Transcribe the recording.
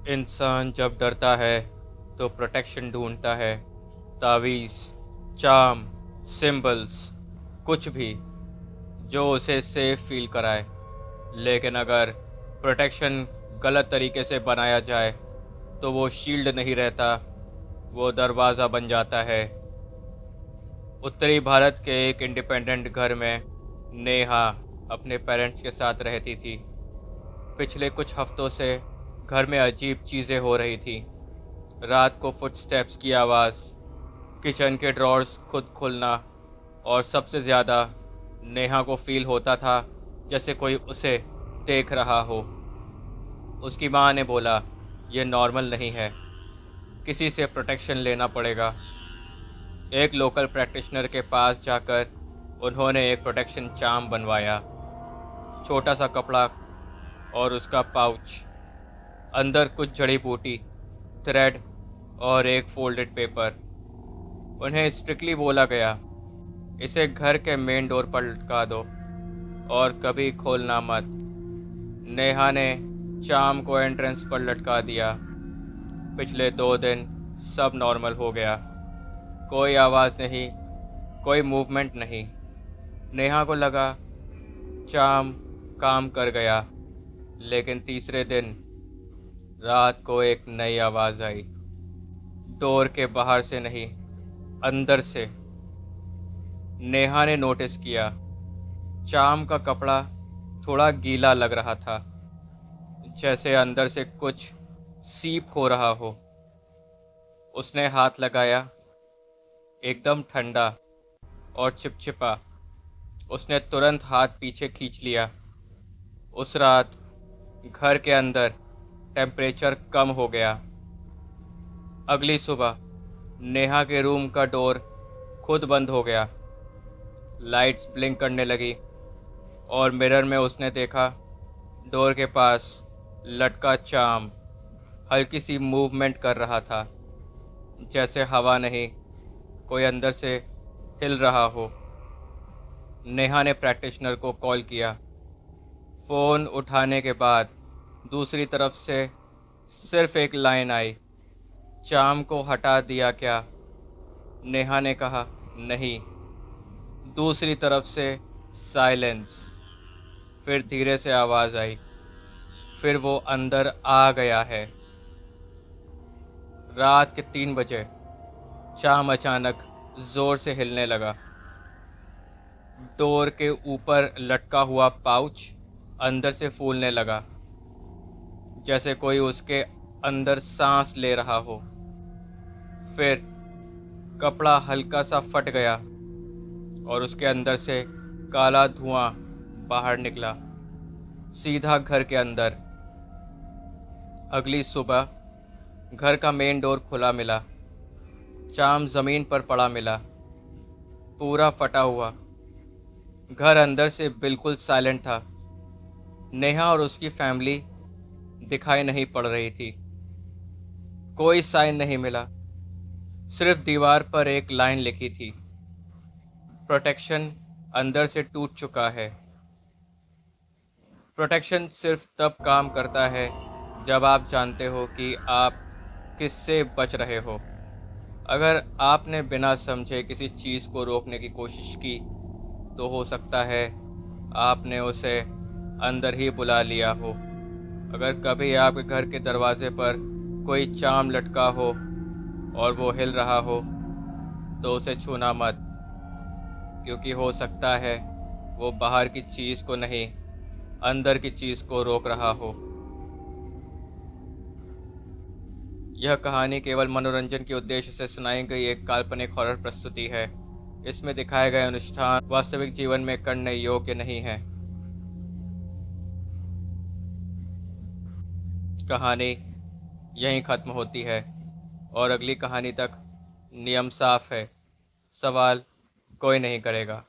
इंसान जब डरता है तो प्रोटेक्शन ढूंढता है। तावीज़, चार्म, सिंबल्स, कुछ भी जो उसे सेफ फील कराए। लेकिन अगर प्रोटेक्शन गलत तरीके से बनाया जाए तो वो शील्ड नहीं रहता, वो दरवाज़ा बन जाता है। उत्तरी भारत के एक इंडिपेंडेंट घर में नेहा अपने पेरेंट्स के साथ रहती थी। पिछले कुछ हफ्तों से घर में अजीब चीज़ें हो रही थी। रात को फुटस्टेप्स की आवाज़, किचन के ड्रॉर्स खुद खुलना, और सबसे ज़्यादा नेहा को फील होता था जैसे कोई उसे देख रहा हो। उसकी माँ ने बोला, यह नॉर्मल नहीं है, किसी से प्रोटेक्शन लेना पड़ेगा। एक लोकल प्रैक्टिशनर के पास जाकर उन्होंने एक प्रोटेक्शन चार्म बनवाया। छोटा सा कपड़ा और उसका पाउच, अंदर कुछ जड़ी बूटी, थ्रेड और एक फोल्डेड पेपर। उन्हें स्ट्रिक्टली बोला गया, इसे घर के मेन डोर पर लटका दो और कभी खोलना मत। नेहा ने चार्म को एंट्रेंस पर लटका दिया। पिछले 2 दिन सब नॉर्मल हो गया। कोई आवाज़ नहीं, कोई मूवमेंट नहीं। नेहा को लगा चार्म काम कर गया। लेकिन तीसरे दिन रात को एक नई आवाज़ आई। डोर के बाहर से नहीं, अंदर से। नेहा ने नोटिस किया, चार्म का कपड़ा थोड़ा गीला लग रहा था, जैसे अंदर से कुछ सीप हो रहा हो। उसने हाथ लगाया, एकदम ठंडा और चिपचिपा। उसने तुरंत हाथ पीछे खींच लिया। उस रात घर के अंदर टेम्परेचर कम हो गया। अगली सुबह नेहा के रूम का डोर खुद बंद हो गया। लाइट्स ब्लिंक करने लगी और मिरर में उसने देखा, डोर के पास लटका चार्म हल्की सी मूवमेंट कर रहा था, जैसे हवा नहीं, कोई अंदर से हिल रहा हो। नेहा ने प्रैक्टिशनर को कॉल किया। फ़ोन उठाने के बाद दूसरी तरफ से सिर्फ एक लाइन आई, चार्म को हटा दिया क्या? नेहा ने कहा, नहीं। दूसरी तरफ से साइलेंस। फिर धीरे से आवाज़ आई, फिर वो अंदर आ गया है। रात के 3 बजे चार्म अचानक ज़ोर से हिलने लगा। डोर के ऊपर लटका हुआ पाउच अंदर से फूलने लगा, जैसे कोई उसके अंदर सांस ले रहा हो। फिर कपड़ा हल्का सा फट गया और उसके अंदर से काला धुआं बाहर निकला, सीधा घर के अंदर। अगली सुबह घर का मेन डोर खुला मिला। चार्म ज़मीन पर पड़ा मिला, पूरा फटा हुआ। घर अंदर से बिल्कुल साइलेंट था। नेहा और उसकी फैमिली दिखाई नहीं पड़ रही थी। कोई साइन नहीं मिला, सिर्फ दीवार पर एक लाइन लिखी थी, प्रोटेक्शन अंदर से टूट चुका है। प्रोटेक्शन सिर्फ तब काम करता है जब आप जानते हो कि आप किससे बच रहे हो। अगर आपने बिना समझे किसी चीज़ को रोकने की कोशिश की तो हो सकता है आपने उसे अंदर ही बुला लिया हो। अगर कभी आपके घर के दरवाजे पर कोई चार्म लटका हो और वो हिल रहा हो तो उसे छूना मत, क्योंकि हो सकता है वो बाहर की चीज़ को नहीं, अंदर की चीज़ को रोक रहा हो। यह कहानी केवल मनोरंजन के उद्देश्य से सुनाई गई एक काल्पनिक हॉरर प्रस्तुति है। इसमें दिखाए गए अनुष्ठान वास्तविक जीवन में करने योग्य नहीं है। कहानी यहीं ख़त्म होती है और अगली कहानी तक नियम साफ है, सवाल कोई नहीं करेगा।